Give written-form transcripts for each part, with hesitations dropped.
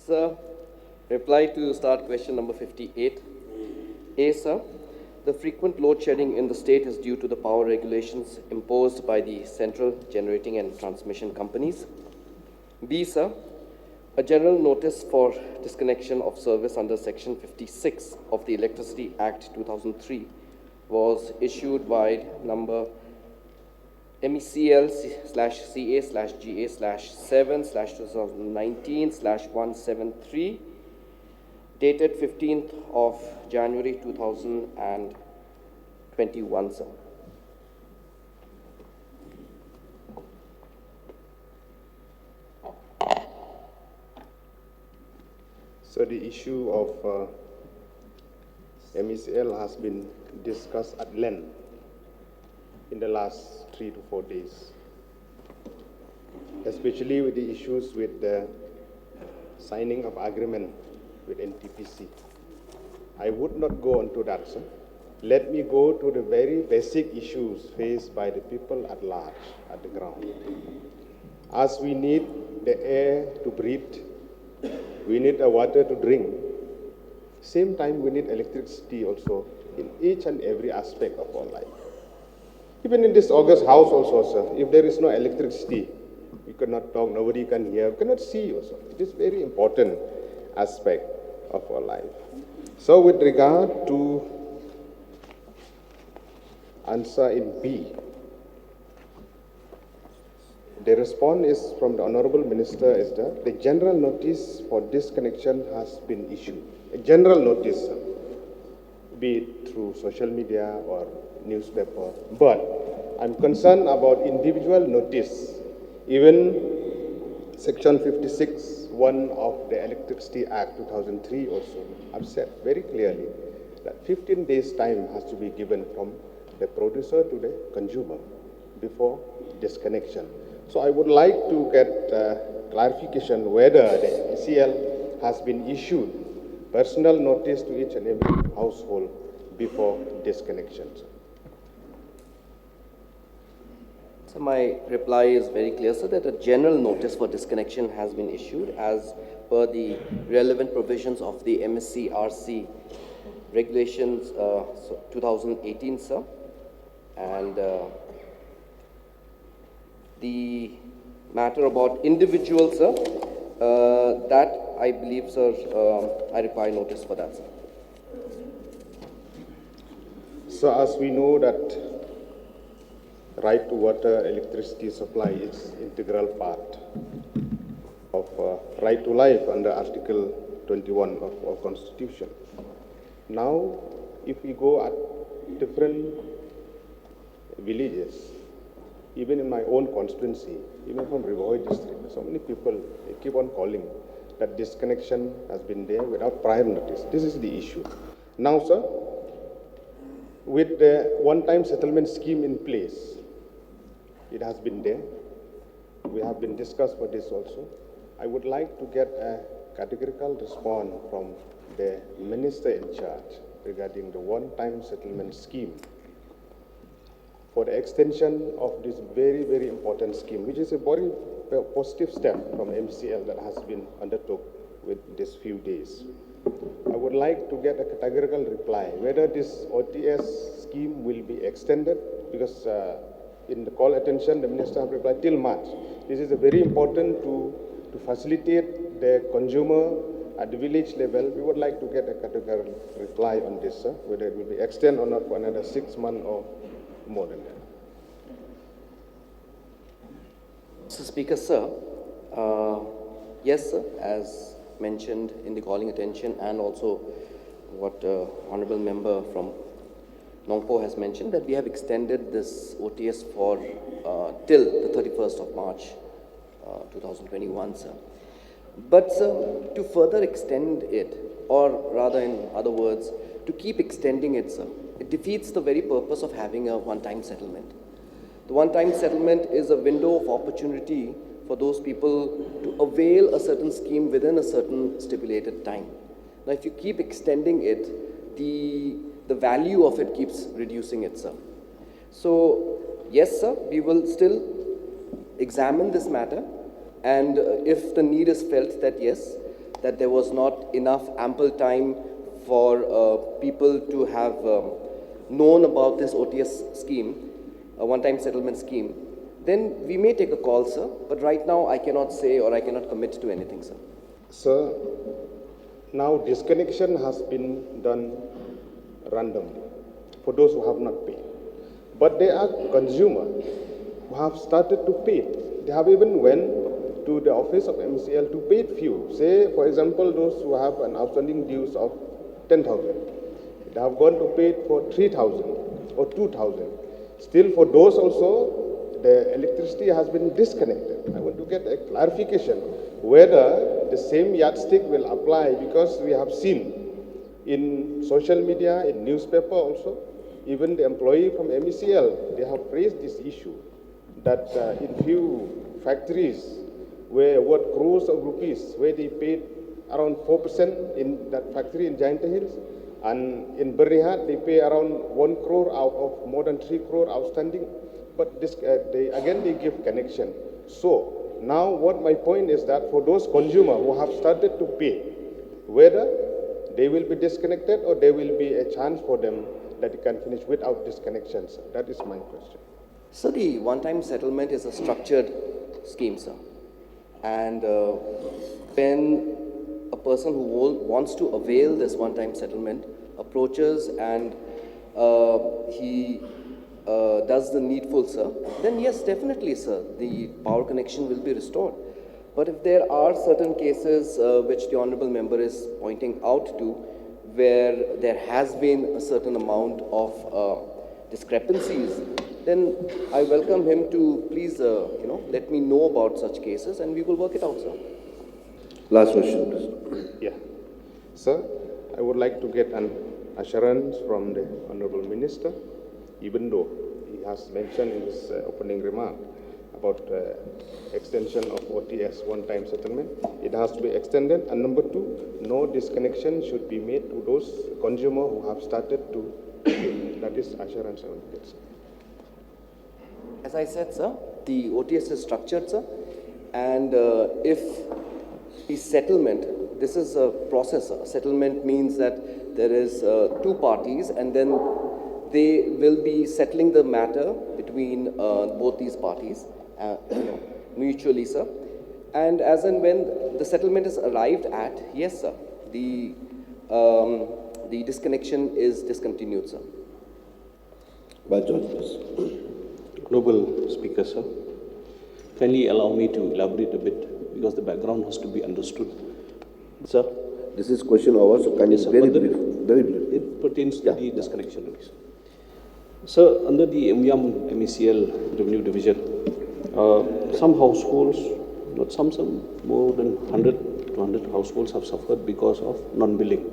Sir, reply to start question number 58. A, sir, the frequent load shedding in the state is due to the power regulations imposed by the central generating and transmission companies. B, sir, a general notice for disconnection of service under Section 56 of the Electricity Act 2003 was issued by number MECL/CA/GA/7/2019/173 dated 15th of January 2021, sir. So the issue of MECL has been discussed at length in the last 3 to 4 days, especially with the issues with the signing of agreement with NTPC. I would not go into that, sir. Let me go to the very basic issues faced by the people at large, at the ground. As we need the air to breathe, we need the water to drink. Same time, we need electricity also in each and every aspect of our life. Even in this August house also, sir, if there is no electricity, we cannot talk, nobody can hear, we cannot see also. It is very important aspect of our life. So with regard to answer in B, the response is from the Honorable Minister is that the general notice for disconnection has been issued. A general notice, be it through social media or newspaper, but I'm concerned about individual notice. Even Section 56(1) of the Electricity Act 2003 also have said very clearly that 15 days time has to be given from the producer to the consumer before disconnection. So I would like to get clarification whether the ECL has been issued personal notice to each and every household before disconnection. So my reply is very clear, sir, that a general notice for disconnection has been issued as per the relevant provisions of the MSCRC regulations 2018, sir. And the matter about individuals, sir, that I believe, sir, I require notice for that, sir. So as we know that right to water, electricity supply is integral part of right to life under Article 21 of our Constitution. Now, if we go at different villages, even in my own constituency, even from Rivoy district, so many people they keep on calling that disconnection has been there without prior notice. This is the issue. Now, sir, with the one-time settlement scheme in place, it has been there. We have been discussed for this also. I would like to get a categorical response from the minister in charge regarding the one-time settlement scheme for the extension of this very, very important scheme, which is a very positive step from MCL that has been undertook with these few days. I would like to get a categorical reply whether this OTS scheme will be extended, because in the call attention, the minister has replied till March. This is a very important to facilitate the consumer at the village level. We would like to get a categorical reply on this, sir, whether it will be extended or not for another 6 months or more than that. Mr. Speaker, sir, yes, sir, as mentioned in the calling attention and also what Honorable Member from Nongpo has mentioned, that we have extended this OTS for till the 31st of March 2021, sir. But, sir, to further extend it, or rather in other words, to keep extending it, sir, it defeats the very purpose of having a one-time settlement. The one-time settlement is a window of opportunity for those people to avail a certain scheme within a certain stipulated time. Now, if you keep extending it, the value of it keeps reducing itself. So, yes, sir, we will still examine this matter, and if the need is felt that, yes, that there was not enough ample time for people to have known about this OTS scheme, a one-time settlement scheme, then we may take a call, sir. But right now, I cannot say or I cannot commit to anything, sir. Sir, now disconnection has been done randomly for those who have not paid. But there are consumers who have started to pay. They have even went to the office of MCL to pay few. Say, for example, those who have an outstanding dues of 10,000. They have gone to pay for 3,000 or 2,000. Still, for those also, the electricity has been disconnected. I want to get a clarification whether the same yardstick will apply, because we have seen in social media, in newspaper also, even the employee from MECL, they have raised this issue that in few factories where what crores of rupees, where they paid around 4% in that factory in Giant Hills, and in Bernihat they pay around 1 crore out of more than 3 crore outstanding. But this, they give connection. So now what my point is that for those consumers who have started to pay, whether they will be disconnected or there will be a chance for them that they can finish without disconnections. That is my question. So the one-time settlement is a structured scheme, sir. And when a person who wants to avail this one-time settlement approaches and he does the needful, sir, then yes, definitely, sir, the power connection will be restored. But if there are certain cases which the Honourable Member is pointing out to, where there has been a certain amount of discrepancies, then I welcome him to please, let me know about such cases and we will work it out, sir. Last question, please. Yeah. Sir, I would like to get an assurance from the Honorable Minister, even though he has mentioned in his opening remark about extension of OTS one-time settlement. It has to be extended. And number two, no disconnection should be made to those consumers who have started to pay. That is assurance I will get, sir. As I said, sir, the OTS is structured, sir, and if the settlement, this is a process, sir. Settlement means that there is two parties and then they will be settling the matter between both these parties, mutually, sir. And as and when the settlement is arrived at, yes, sir, the disconnection is discontinued, sir. By George, please. Honorable Speaker, sir, kindly allow me to elaborate a bit because the background has to be understood. Sir, This is question hour, so kindly Yes, sir, very but brief, very brief. it pertains to the disconnection only, sir. Sir, under the MECL Revenue Division, some households, not some, more than 100 to 100 households have suffered because of non-billing.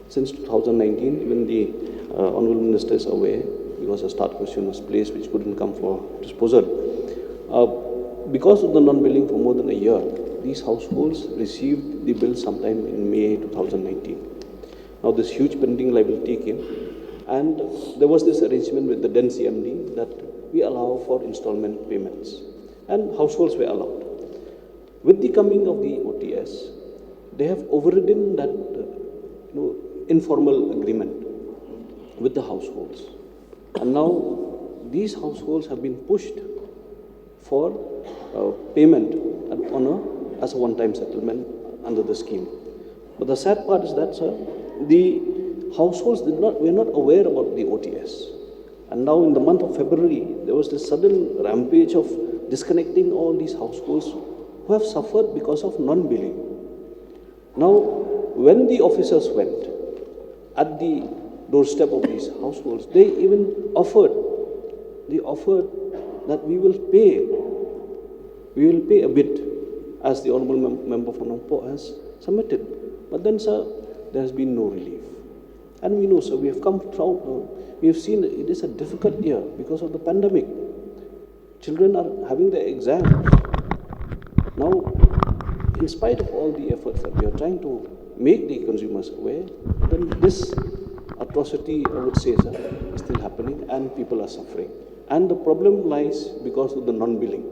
Since 2019, even the Honourable Minister is aware, because a start question was placed which couldn't come for disposal. Because of the non-billing for more than a year, these households received the bill sometime in May 2019. Now this huge pending liability came, and there was this arrangement with the then CMD that we allow for installment payments, and households were allowed. With the coming of the OTS, they have overridden that informal agreement with the households. And now these households have been pushed for payment as a one-time settlement under the scheme. But the sad part is that, sir, the households were not aware about the OTS. And now in the month of February, there was this sudden rampage of disconnecting all these households who have suffered because of non-billing. Now, when the officers went at the doorstep of these households, they even offered that we will pay a bit, as the Honourable Member for Nongpo has submitted. But then, sir, there has been no relief. And we know, sir, we have seen it is a difficult year because of the pandemic. Children are having their exams. Now, in spite of all the efforts that we are trying to make the consumers aware, then this atrocity, I would say, sir, is still happening and people are suffering. And the problem lies because of the non-billing.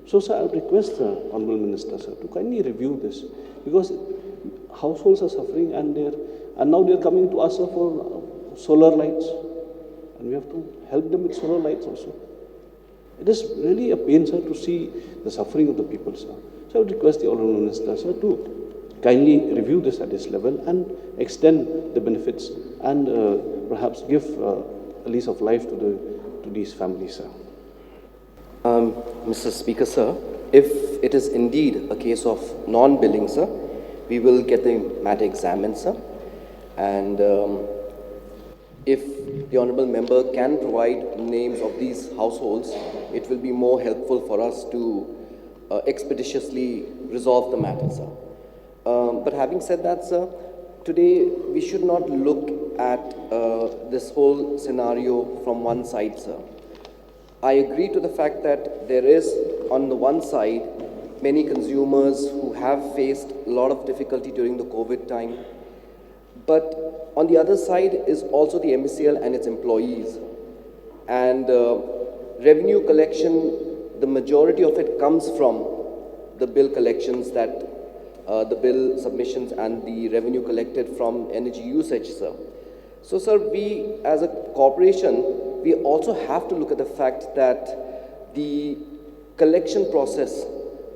So, sir, I would request the Honourable Minister, sir, to kindly review this, because households are suffering, and now they're coming to us for solar lights, and we have to help them with solar lights also. It is really a pain, sir, to see the suffering of the people, sir. So I would request the Honourable Minister, sir, to kindly review this at this level and extend the benefits and perhaps give a lease of life to these families, sir. Mr. Speaker, sir, if it is indeed a case of non-billing, sir, we will get the matter examined, sir. And if the Honourable Member can provide names of these households, it will be more helpful for us to expeditiously resolve the matter, sir. But having said that, sir, today we should not look at this whole scenario from one side, sir. I agree to the fact that there is, on the one side, many consumers who have faced a lot of difficulty during the COVID time. But on the other side is also the MECL and its employees. And revenue collection, the majority of it comes from the bill collections that the bill submissions and the revenue collected from energy usage, sir. So, sir, we as a corporation, we also have to look at the fact that the collection process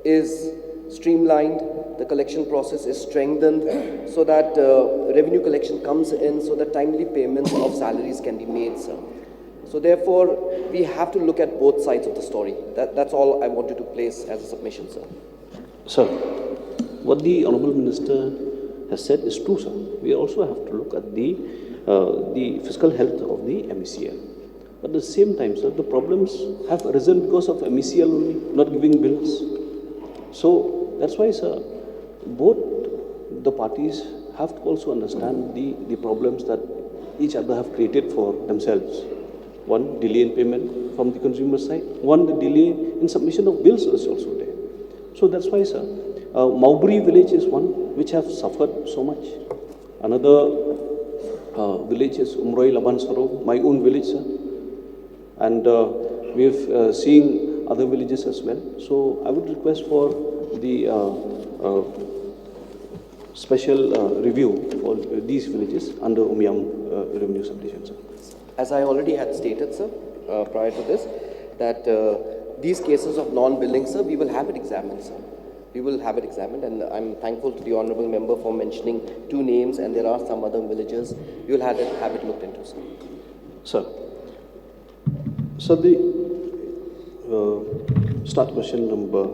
is streamlined, the collection process is strengthened so that revenue collection comes in so that timely payments of salaries can be made, sir. So therefore, we have to look at both sides of the story. That's all I wanted to place as a submission, sir. Sir, what the Honourable Minister has said is true, sir. We also have to look at the fiscal health of the MECL. But at the same time, sir, the problems have arisen because of MECL only not giving bills. So that's why, sir, both the parties have to also understand the problems that each other have created for themselves. One, delay in payment from the consumer side. One, the delay in submission of bills is also there. So that's why, sir, Mauburi village is one which have suffered so much. Another village is Umroi Laban Saro, my own village, sir. And we've seen other villages as well. So I would request for the special review for these villages under Umyam revenue subdivision, sir. As I already had stated, sir, prior to this, that these cases of non-billing, sir, we will have it examined, sir. We will have it examined, and I'm thankful to the Honourable Member for mentioning 2 names, and there are some other villages. We will have it looked into, sir. Sir, so the start question number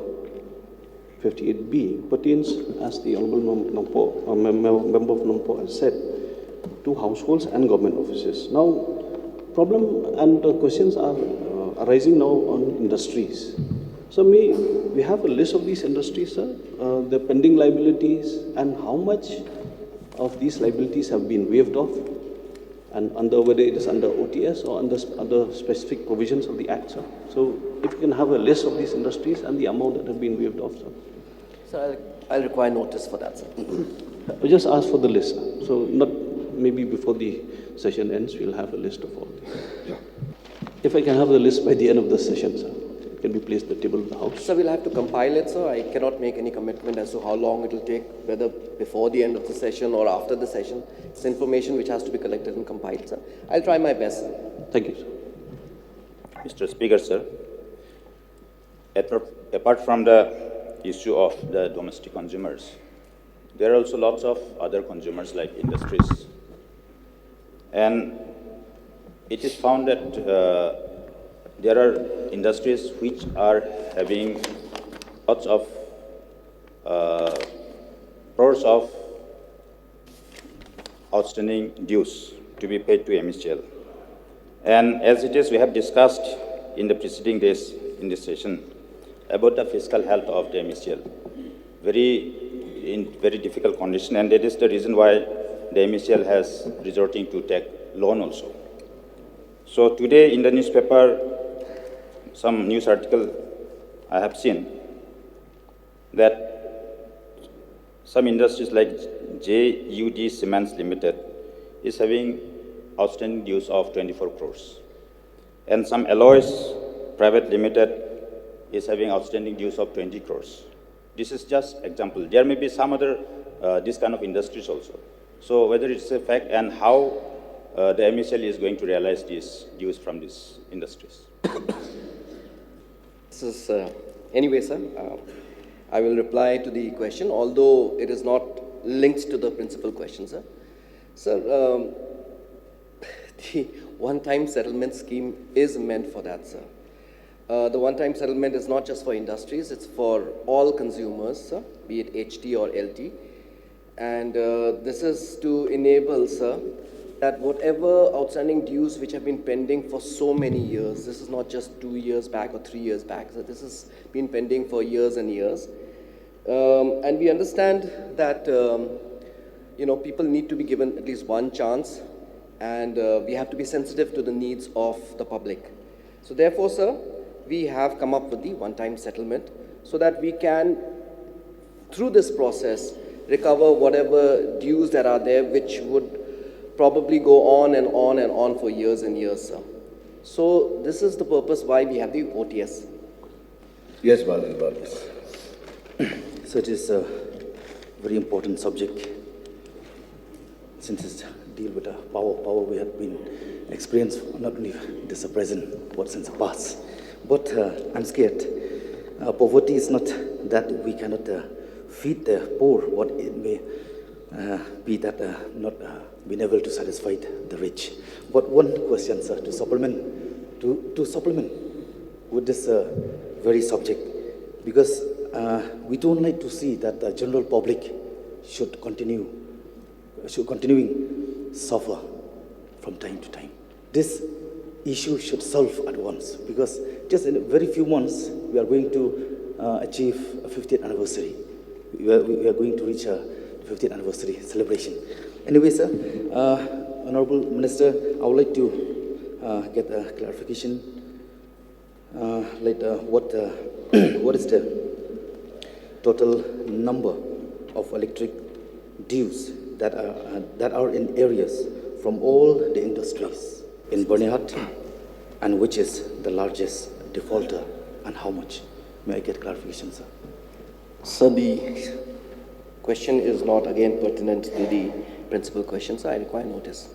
58B pertains, as the Honourable Member of Nompo has said, to households and government offices. Now, problem and questions are arising now on industries. So we have a list of these industries, sir, the pending liabilities, and how much of these liabilities have been waived off, and whether it is under OTS or under specific provisions of the Act, sir. So if you can have a list of these industries and the amount that have been waived off, sir. So I'll require notice for that, sir. I just ask for the list, sir. So not maybe before the session ends, we'll have a list of all these. If I can have the list by the end of the session, sir, it can be placed at the table of the House. So we'll have to compile it, sir. I cannot make any commitment as to how long it will take, whether before the end of the session or after the session. It's information which has to be collected and compiled, sir. I'll try my best, sir. Thank you, sir. Mr. Speaker, sir, apart from the issue of the domestic consumers, there are also lots of other consumers like industries. And it is found that there are industries which are having lots of crores of outstanding dues to be paid to MECL. And as it is, we have discussed in the preceding days in this session about the fiscal health of the MECL, in very difficult condition, and that is the reason why the MECL has resorting to take loan also. So today in the newspaper, some news article I have seen that some industries like JUD Cements Limited is having outstanding dues of 24 crores. And some Alloys Private Limited is having outstanding dues of 20 crores. This is just example. There may be some other this kind of industries also. So whether it's a fact and how the MECL is going to realize these dues from these industries. This is, anyway, sir, I will reply to the question, although it is not linked to the principal question, sir. Sir, the one-time settlement scheme is meant for that, sir. The one-time settlement is not just for industries, it's for all consumers, sir, be it HT or LT. And this is to enable, sir, that whatever outstanding dues which have been pending for so many years, this is not just 2 years back or 3 years back, so this has been pending for years and years. And we understand that, people need to be given at least one chance, and we have to be sensitive to the needs of the public. So therefore, sir, we have come up with the one-time settlement so that we can, through this process, recover whatever dues that are there, which would probably go on and on and on for years and years, sir. So this is the purpose why we have the OTS. Yes, Balaji. So it is a very important subject since it's deal with the power we have been experienced, not only this present, but since the past. But I'm scared. Poverty is not that we cannot feed the poor, what it may be that not being able to satisfy the rich. But one question, sir, to supplement with this very subject, because we don't need to see that the general public should continuing suffer from time to time. This issue should solve at once, because just in a very few months we are going to achieve a 50th anniversary. We are going to reach a 50th anniversary celebration. Anyway, sir, Honorable Minister, I would like to get a clarification. What is the total number of electric dues that are in areas from all the industries in Bonihat, and which is the largest defaulter, and how much? May I get clarification, sir? So the question is not again pertinent to the principal question, so I require notice.